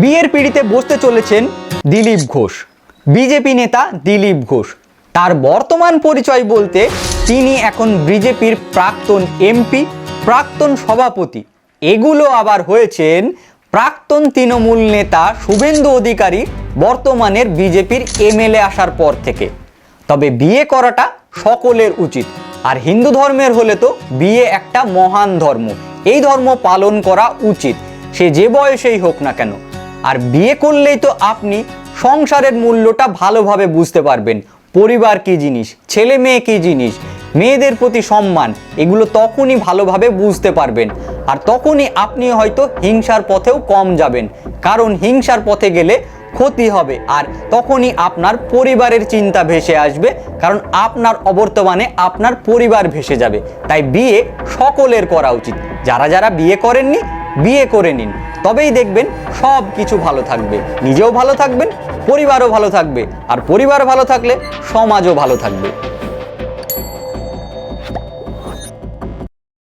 বিয়ের পিঁড়িতে বসতে চলেছেন দিলীপ ঘোষ, বিজেপি নেতা দিলীপ ঘোষ। তার বর্তমান পরিচয় বলতে তিনি এখন বিজেপির প্রাক্তন এমপি, প্রাক্তন সভাপতি। এগুলো আবার হয়েছেন প্রাক্তন তৃণমূল নেতা শুভেন্দু অধিকারী বর্তমানের বিজেপির এমএলএ আসার পর থেকে। তবে বিয়ে করাটা সকলের উচিত, আর হিন্দু ধর্মের হলে তো বিয়ে একটা মহান ধর্ম, এই ধর্ম পালন করা উচিত, সে যে বয়সেই হোক না কেন। আর বিয়ে করলেই তো আপনি সংসারের মূল্যটা ভালোভাবে বুঝতে পারবেন, পরিবার কি জিনিস, ছেলে মেয়ে কি জিনিস, মেয়েদের প্রতি সম্মান, এগুলো তখনই ভালোভাবে বুঝতে পারবেন। আর তখনই আপনি হয়তো হিংসার পথেও কম যাবেন, কারণ হিংসার পথে গেলে ক্ষতি হবে, আর তখনই আপনার পরিবারের চিন্তা ভেসে আসবে, কারণ আপনার অবর্তমানে আপনার পরিবার ভেসে যাবে। তাই বিয়ে সকলের করা উচিত। যারা যারা বিয়ে করেননি, বিয়ে করে নিন, তবেই দেখবেন সব কিছু ভালো থাকবে, নিজেও ভালো থাকবেন, পরিবারও ভালো থাকবে, আর পরিবার ভালো থাকলে সমাজও ভালো থাকবে।